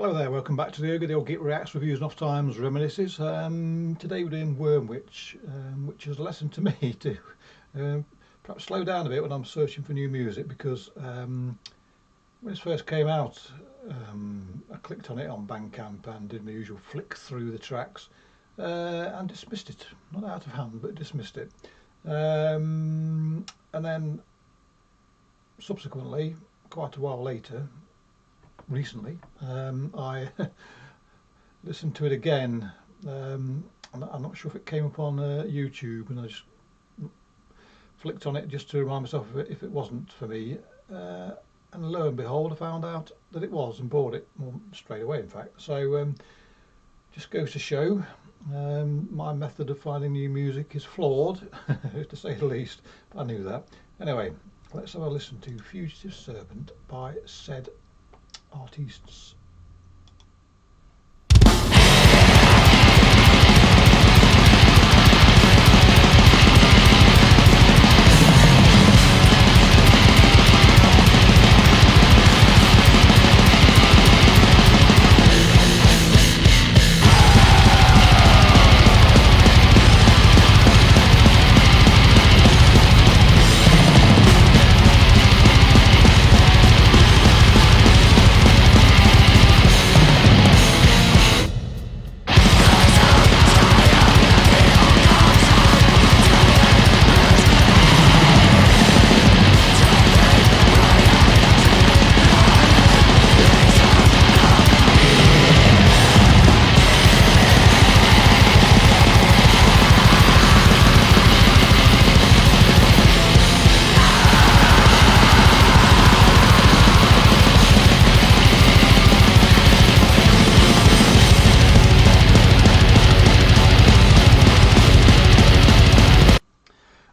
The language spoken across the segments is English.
Hello there, welcome back to the Ogre, the old Git Reacts, Reviews and Off Times Reminiscences. Today we're doing Wormwitch, which is a lesson to me to perhaps slow down a bit when I'm searching for new music, because when this first came out, I clicked on it on Bandcamp and did my usual flick through the tracks and dismissed it. Not out of hand, but dismissed it. And then subsequently, quite a while later, recently, I listened to it again. I'm not sure if it came up on YouTube, and I just flicked on it just to remind myself if it wasn't for me, and lo and behold I found out that it was and bought it, well, straight away in fact. So just goes to show my method of finding new music is flawed to say the least, but I knew that. Anyway, let's have a listen to Fugitive Serpent by said artists.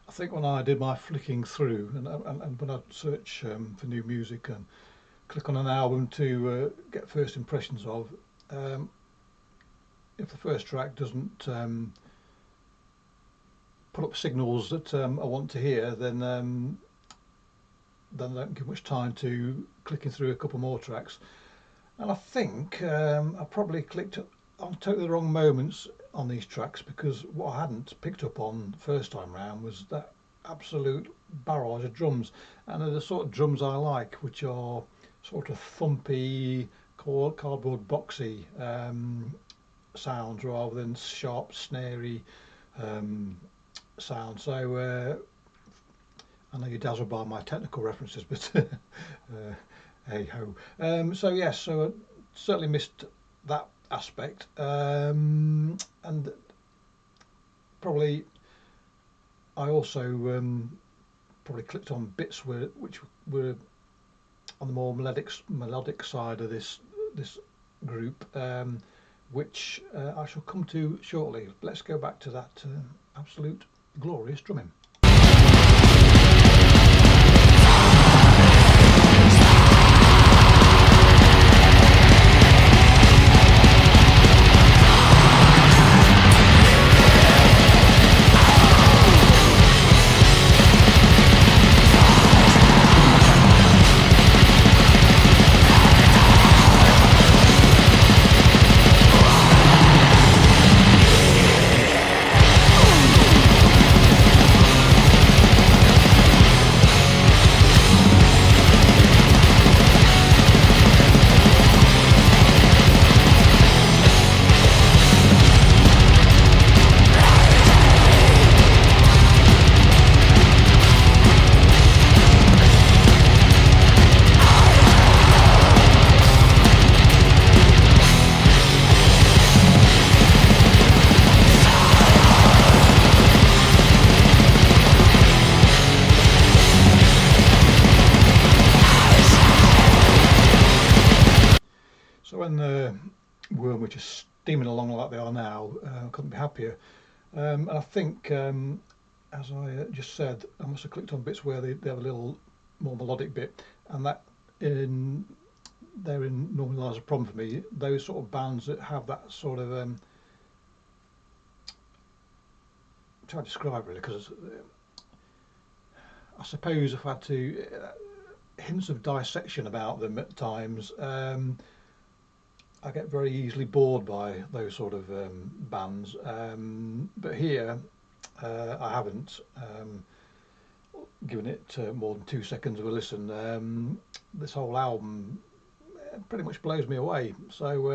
I think when I did my flicking through and when I search for new music and click on an album to get first impressions of, if the first track doesn't put up signals that I want to hear, then I don't give much time to clicking through a couple more tracks. And I think I probably clicked on totally the wrong moments on these tracks, because what I hadn't picked up on first time round was that absolute barrage of drums, and they're the sort of drums I like, which are sort of thumpy, cardboard boxy sounds rather than sharp, snarey sounds. So I know you're dazzled by my technical references, but hey ho. So yes, so I certainly missed that aspect, and probably I also probably clicked on bits which were on the more melodic side of this group, which I shall come to shortly. Let's go back to that absolute glorious drumming. So when the Wormwitch is steaming along like they are now, I couldn't be happier. And I think, as I just said, I must have clicked on bits where they have a little more melodic bit, and that therein normally lies a problem for me. Those sort of bands that have that sort of try to describe really, because I suppose I've had to hints of dissection about them at times. I get very easily bored by those sort of bands, but here I haven't given it more than 2 seconds of a listen. This whole album pretty much blows me away, so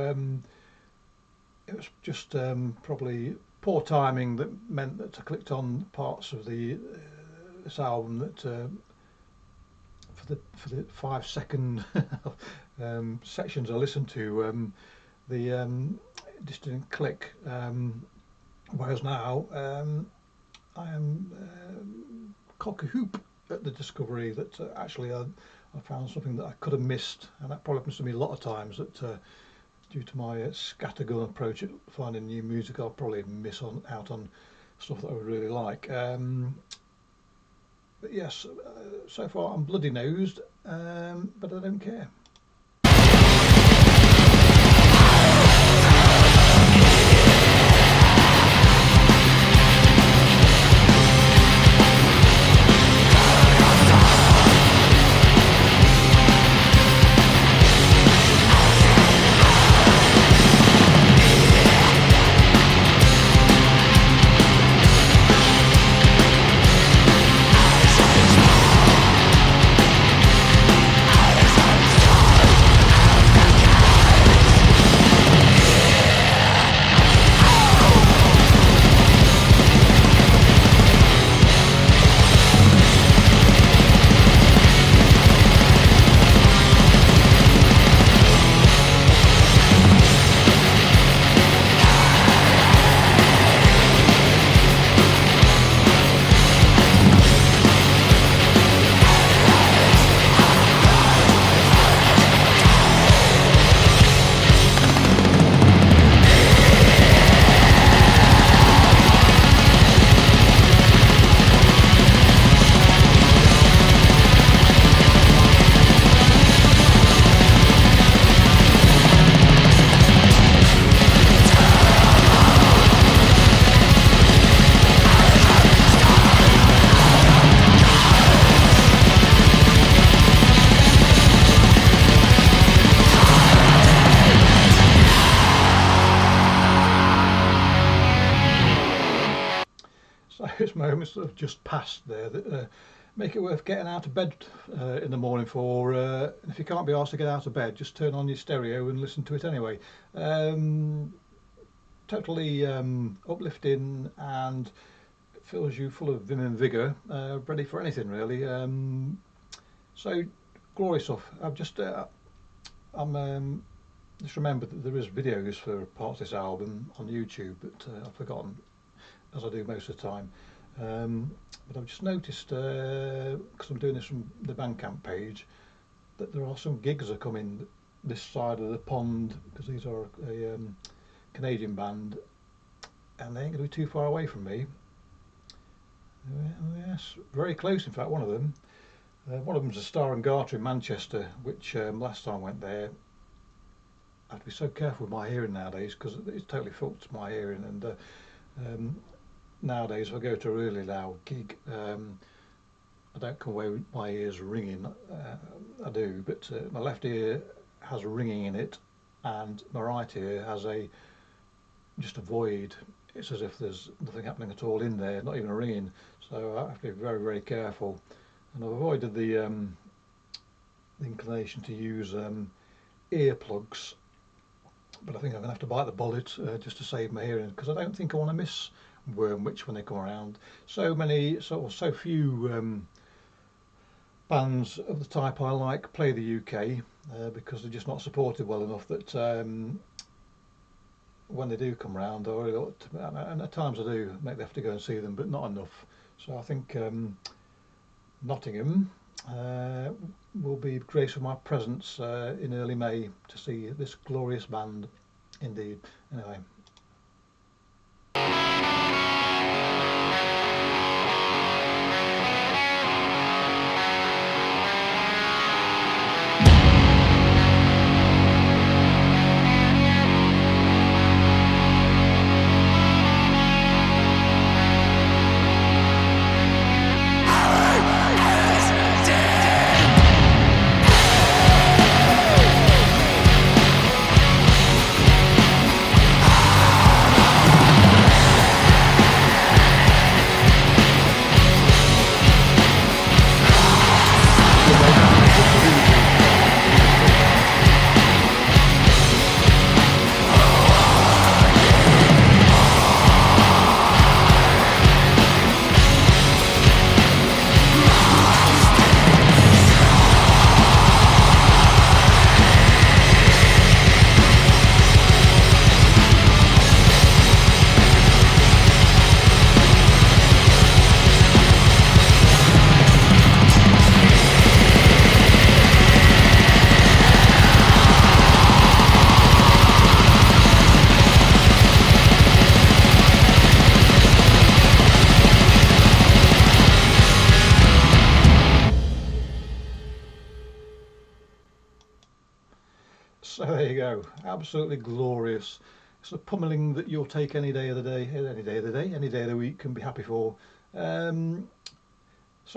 it was just probably poor timing that meant that I clicked on parts of this album that for the 5 second sections I listened to, the just didn't click. Whereas now I am cock a hoop at the discovery that actually I found something that I could have missed, and that probably happens to me a lot of times, that due to my scattergun approach at finding new music, I'll probably miss out on stuff that I would really like. But yes, so far I'm bloody nosed, but I don't care. Those moments that have just passed there that make it worth getting out of bed in the morning for. If you can't be asked to get out of bed, just turn on your stereo and listen to it anyway. Totally uplifting, and fills you full of vim and vigour, ready for anything really. So glorious stuff. I'm just remembered that there is videos for parts of this album on YouTube, but I've forgotten, as I do most of the time. But I've just noticed, because I'm doing this from the Bandcamp page, that there are some gigs are coming this side of the pond, because these are a Canadian band, and they ain't going to be too far away from me. Yes, very close in fact, one of them. One of them's a Star and Garter in Manchester, which last time I went there, I have to be so careful with my hearing nowadays, because it's totally fucked my hearing, and nowadays if I go to a really loud gig, I don't come away with my ears ringing. I do, but my left ear has ringing in it, and my right ear has just a void. It's as if there's nothing happening at all in there, not even a ringing. So I have to be very, very careful. And I've avoided the inclination to use earplugs, but I think I'm going to have to bite the bullet just to save my hearing, because I don't think I want to miss Wormwitch when they come around. So few bands of the type I like play the UK, because they're just not supported well enough that when they do come round, and at times I do make the effort to go and see them, but not enough. So I think Nottingham will be graced with my presence in early May to see this glorious band indeed. Anyway. So there you go, absolutely glorious. It's a pummeling that you'll take any day of the day, any day of the day, any day of the week, can be happy for. So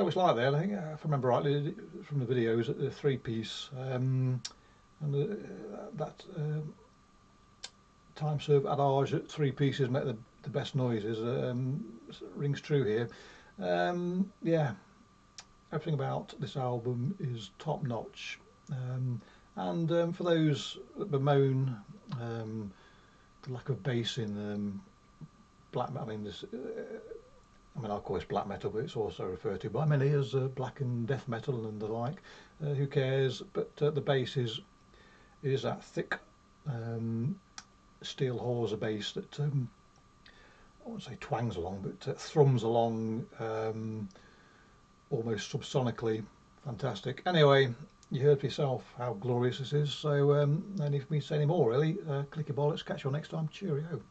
it's like that. I think, if I remember rightly from the videos, the 3-piece and that time serve adage that 3 pieces make the best noises rings true here. Yeah, everything about this album is top notch. And for those that bemoan the lack of bass in black, I mean, I call this black metal, but it's also referred to by many as black and death metal and the like. Who cares? But the bass is that thick steel hawser bass that I won't say twangs along, but thrums along almost subsonically. Fantastic. Anyway, you heard for yourself how glorious this is, so no need for me to say any more really. Click your bollocks, catch you all next time, cheerio.